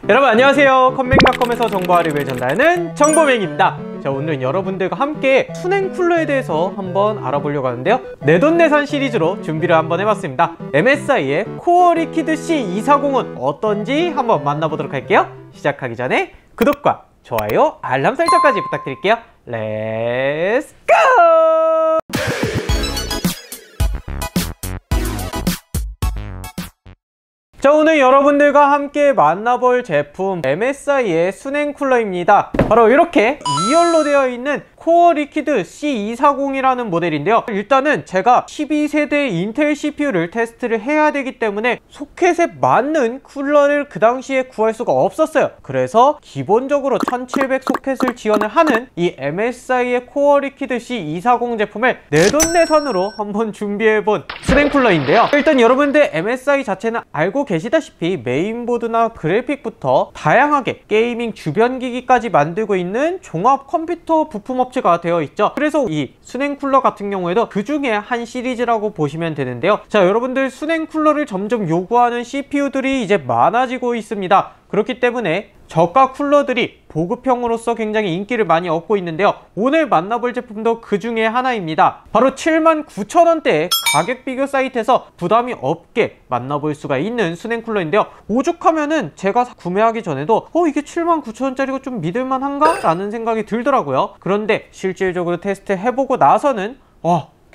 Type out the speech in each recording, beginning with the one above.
여러분 안녕하세요. 컴맹닷컴에서 정보와 리뷰를 전달하는 정보맹입니다. 자, 오늘은 여러분들과 함께 수냉 쿨러에 대해서 한번 알아보려고 하는데요, 내돈내산 시리즈로 준비를 한번 해봤습니다. MSI의 코어 리퀴드 C240은 어떤지 한번 만나보도록 할게요. 시작하기 전에 구독과 좋아요, 알람 설정까지 부탁드릴게요. 렛츠 고! 자, 오늘 여러분들과 함께 만나볼 제품 MSI의 수냉 쿨러입니다. 바로 이렇게 2열로 되어 있는 코어 리퀴드 C240이라는 모델인데요, 일단은 제가 12세대 인텔 CPU를 테스트를 해야 되기 때문에 소켓에 맞는 쿨러를 그 당시에 구할 수가 없었어요. 그래서 기본적으로 1700 소켓을 지원을 하는 이 MSI의 코어 리퀴드 C240 제품을 내돈내산으로 한번 준비해본 수냉 쿨러인데요, 일단 여러분들 MSI 자체는 알고 계시다시피 메인보드나 그래픽부터 다양하게 게이밍 주변 기기까지 만들고 있는 종합 컴퓨터 부품 업체가 되어 있죠. 그래서 이 수냉 쿨러 같은 경우에도 그 중에 한 시리즈라고 보시면 되는데요. 자, 여러분들 수냉 쿨러를 점점 요구하는 CPU들이 이제 많아지고 있습니다. 그렇기 때문에 저가 쿨러들이 보급형으로서 굉장히 인기를 많이 얻고 있는데요, 오늘 만나볼 제품도 그 중에 하나입니다. 바로 79,000원대의 가격 비교 사이트에서 부담이 없게 만나볼 수가 있는 수냉 쿨러인데요, 오죽하면은 제가 구매하기 전에도 이게 79,000원짜리가 좀 믿을만한가? 라는 생각이 들더라고요. 그런데 실질적으로 테스트 해보고 나서는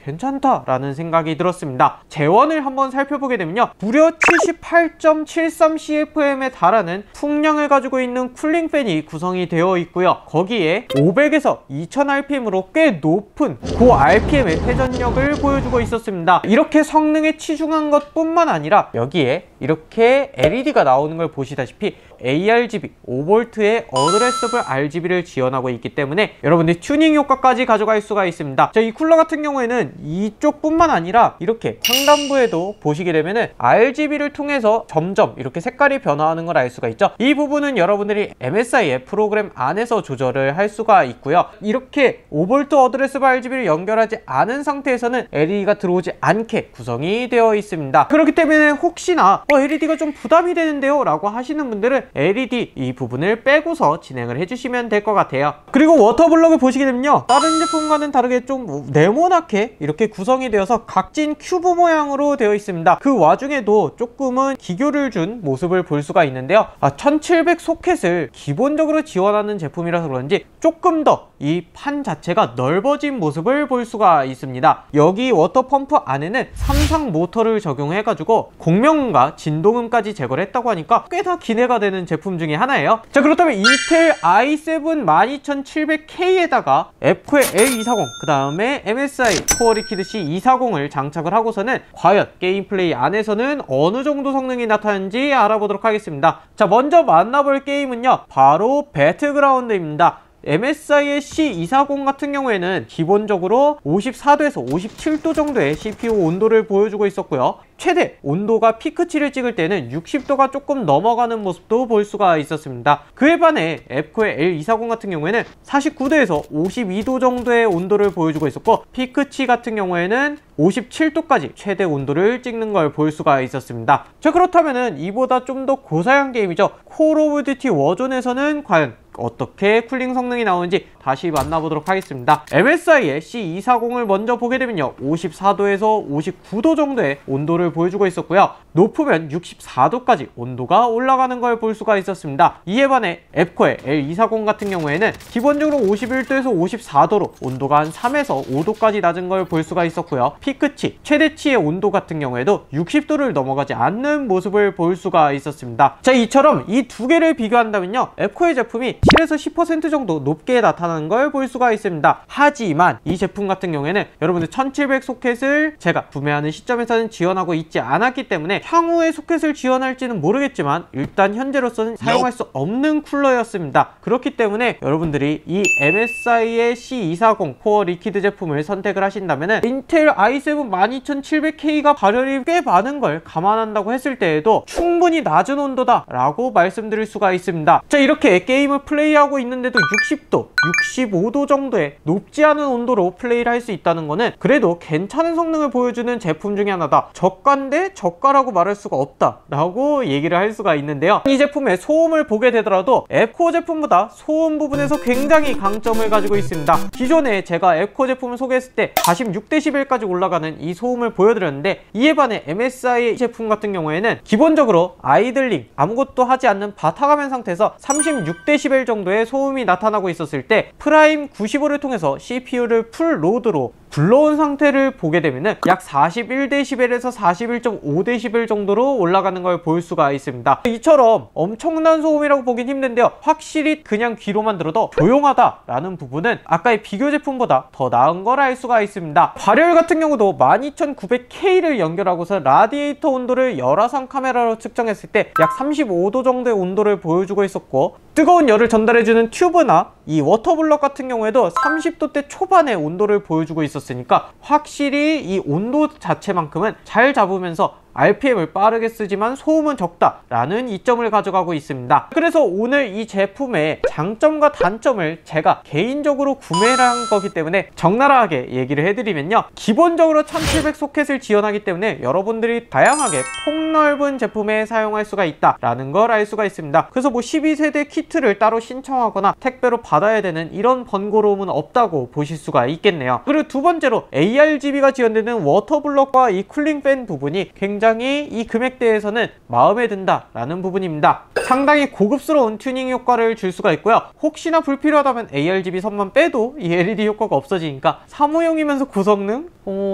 괜찮다라는 생각이 들었습니다. 재원을 한번 살펴보게 되면요, 무려 78.73CFM에 달하는 풍량을 가지고 있는 쿨링팬이 구성이 되어 있고요, 거기에 500에서 2000rpm으로 꽤 높은 고 RPM의 회전력을 보여주고 있었습니다. 이렇게 성능에 치중한 것 뿐만 아니라 여기에 이렇게 LED가 나오는 걸 보시다시피 ARGB 5V의 어드레서블 RGB를 지원하고 있기 때문에 여러분들 튜닝 효과까지 가져갈 수가 있습니다. 자, 이 쿨러 같은 경우에는 이쪽 뿐만 아니라 이렇게 상단부에도 보시게 되면은 RGB를 통해서 점점 이렇게 색깔이 변화하는 걸 알 수가 있죠. 이 부분은 여러분들이 MSI의 프로그램 안에서 조절을 할 수가 있고요, 이렇게 5V 어드레서블 RGB를 연결하지 않은 상태에서는 LED가 들어오지 않게 구성이 되어 있습니다. 그렇기 때문에 혹시나 LED가 좀 부담이 되는데요 라고 하시는 분들은 LED 이 부분을 빼고서 진행을 해주시면 될 것 같아요. 그리고 워터블럭을 보시게 되면요, 다른 제품과는 다르게 좀 네모나게 이렇게 구성이 되어서 각진 큐브 모양으로 되어 있습니다. 그 와중에도 조금은 기교를 준 모습을 볼 수가 있는데요, 1700 소켓을 기본적으로 지원하는 제품이라서 그런지 조금 더 이 판 자체가 넓어진 모습을 볼 수가 있습니다. 여기 워터펌프 안에는 삼상 모터를 적용해 가지고 공명음과 진동음까지 제거를 했다고 하니까 꽤나 기대가 되는 제품 중에 하나예요. 자, 그렇다면 인텔 i7 12700K에다가 F코의 L240, 그 다음에 MSI 코어 리퀴드 C240을 장착을 하고서는 과연 게임 플레이 안에서는 어느 정도 성능이 나타나는지 알아보도록 하겠습니다. 자, 먼저 만나볼 게임은요, 바로 배틀그라운드입니다. MSI의 C240 같은 경우에는 기본적으로 54도에서 57도 정도의 CPU 온도를 보여주고 있었고요, 최대 온도가 피크치를 찍을 때는 60도가 조금 넘어가는 모습도 볼 수가 있었습니다. 그에 반해 F코의 L240 같은 경우에는 49도에서 52도 정도의 온도를 보여주고 있었고, 피크치 같은 경우에는 57도까지 최대 온도를 찍는 걸 볼 수가 있었습니다. 자, 그렇다면은 이보다 좀 더 고사양 게임이죠, 콜 오브 듀티 워존에서는 과연 어떻게 쿨링 성능이 나오는지 다시 만나보도록 하겠습니다. MSI의 C240을 먼저 보게 되면요, 54도에서 59도 정도의 온도를 보여주고 있었고요, 높으면 64도까지 온도가 올라가는 걸 볼 수가 있었습니다. 이에 반해 F코의 L240 같은 경우에는 기본적으로 51도에서 54도로 온도가 한 3에서 5도까지 낮은 걸 볼 수가 있었고요, 피크치, 최대치의 온도 같은 경우에도 60도를 넘어가지 않는 모습을 볼 수가 있었습니다. 자, 이처럼 이 두 개를 비교한다면요, F코의 제품이 7에서 10% 정도 높게 나타나는 걸 볼 수가 있습니다. 하지만 이 제품 같은 경우에는 여러분들 1700 소켓을 제가 구매하는 시점에서는 지원하고 있지 않았기 때문에 향후에 소켓을 지원할지는 모르겠지만 일단 현재로서는 사용할 수 없는 쿨러였습니다. 그렇기 때문에 여러분들이 이 MSI의 C240 코어 리퀴드 제품을 선택을 하신다면 인텔 i7 12700K가 발열이 꽤 많은 걸 감안한다고 했을 때에도 충분히 낮은 온도다 라고 말씀드릴 수가 있습니다. 자, 이렇게 게임을 플레이하고 있는데도 60도, 65도 정도의 높지 않은 온도로 플레이를 할 수 있다는 거는 그래도 괜찮은 성능을 보여주는 제품 중에 하나다. 저가인데 저가라고 말할 수가 없다 라고 얘기를 할 수가 있는데요. 이 제품의 소음을 보게 되더라도 에코 제품보다 소음 부분에서 굉장히 강점을 가지고 있습니다. 기존에 제가 에코 제품을 소개했을 때 46dB까지 올라가는 이 소음을 보여드렸는데, 이에 반해 MSI 제품 같은 경우에는 기본적으로 아이들링, 아무것도 하지 않는 바타화면 상태에서 36dB 정도의 소음이 나타나고 있었을 때 프라임 95를 통해서 CPU를 풀 로드로 불러온 상태를 보게 되면은 약 41dB에서 41.5dB 정도로 올라가는 걸 볼 수가 있습니다. 이처럼 엄청난 소음이라고 보긴 힘든데요, 확실히 그냥 귀로만 들어도 조용하다 라는 부분은 아까의 비교 제품보다 더 나은 걸 알 수가 있습니다. 발열 같은 경우도 12900K를 연결하고서 라디에이터 온도를 열화상 카메라로 측정했을 때 약 35도 정도의 온도를 보여주고 있었고, 뜨거운 열을 전달해주는 튜브나 이 워터블럭 같은 경우에도 30도대 초반의 온도를 보여주고 있었으니까 확실히 이 온도 자체만큼은 잘 잡으면서 RPM을 빠르게 쓰지만 소음은 적다라는 이점을 가져가고 있습니다. 그래서 오늘 이 제품의 장점과 단점을 제가 개인적으로 구매를 한 거기 때문에 적나라하게 얘기를 해드리면요, 기본적으로 1700 소켓을 지원하기 때문에 여러분들이 다양하게 폭넓은 제품에 사용할 수가 있다라는 걸 알 수가 있습니다. 그래서 뭐 12세대 키트를 따로 신청하거나 택배로 받아야 되는 이런 번거로움은 없다고 보실 수가 있겠네요. 그리고 두 번째로 ARGB가 지원되는 워터블럭과 이 쿨링팬 부분이 굉장히 이 금액대에서는 마음에 든다 라는 부분입니다. 상당히 고급스러운 튜닝 효과를 줄 수가 있고요, 혹시나 불필요하다면 ARGB 선만 빼도 이 LED 효과가 없어지니까 사무용이면서 고성능,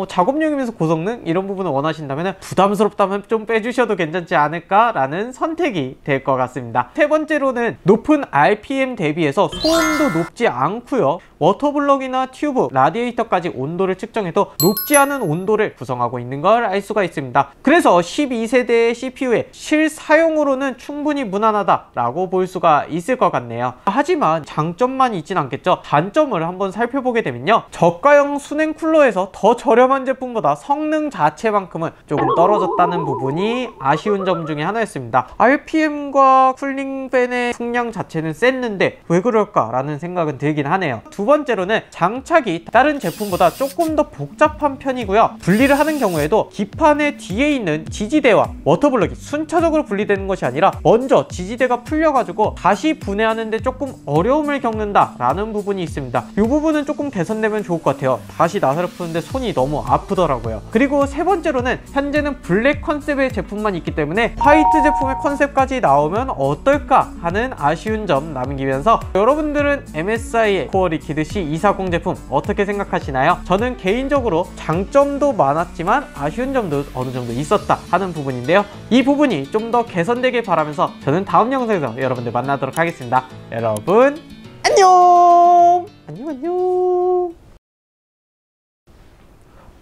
작업용이면서 고성능 이런 부분을 원하신다면 부담스럽다면 좀 빼주셔도 괜찮지 않을까 라는 선택이 될 것 같습니다. 세 번째로는 높은 RPM 대비해서 소음도 높지 않고요, 워터블럭이나 튜브, 라디에이터까지 온도를 측정해도 높지 않은 온도를 구성하고 있는 걸 알 수가 있습니다. 그래서 12세대의 CPU의 실사용으로는 충분히 무난하다 라고 볼 수가 있을 것 같네요. 하지만 장점만 있진 않겠죠. 단점을 한번 살펴보게 되면요, 저가형 수냉 쿨러에서 더 저렴한 제품보다 성능 자체만큼은 조금 떨어졌다는 부분이 아쉬운 점 중에 하나였습니다. RPM과 쿨링팬의 풍량 자체는 셌는데 왜 그럴까 라는 생각은 들긴 하네요. 두 번째로는 장착이 다른 제품보다 조금 더 복잡한 편이고요, 분리를 하는 경우에도 기판의 뒤에 있는 지지대와 워터블럭이 순차적으로 분리되는 것이 아니라 먼저 지지대가 풀려가지고 다시 분해하는데 조금 어려움을 겪는다 라는 부분이 있습니다. 이 부분은 조금 개선되면 좋을 것 같아요. 다시 나사를 푸는데 손이 너무 아프더라고요. 그리고 세 번째로는 현재는 블랙 컨셉의 제품만 있기 때문에 화이트 제품의 컨셉까지 나오면 어떨까 하는 아쉬운 점 남기면서, 여러분들은 MSI의 코어 리퀴드 C240 제품 어떻게 생각하시나요? 저는 개인적으로 장점도 많았지만 아쉬운 점도 어느 정도 있었다 하는 부분인데요, 이 부분이 좀 더 개선되길 바라면서 저는 다음 영상에서 여러분들 만나도록 하겠습니다. 여러분 안녕. 안녕.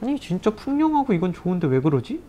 아니 진짜 풍량하고 이건 좋은데 왜 그러지?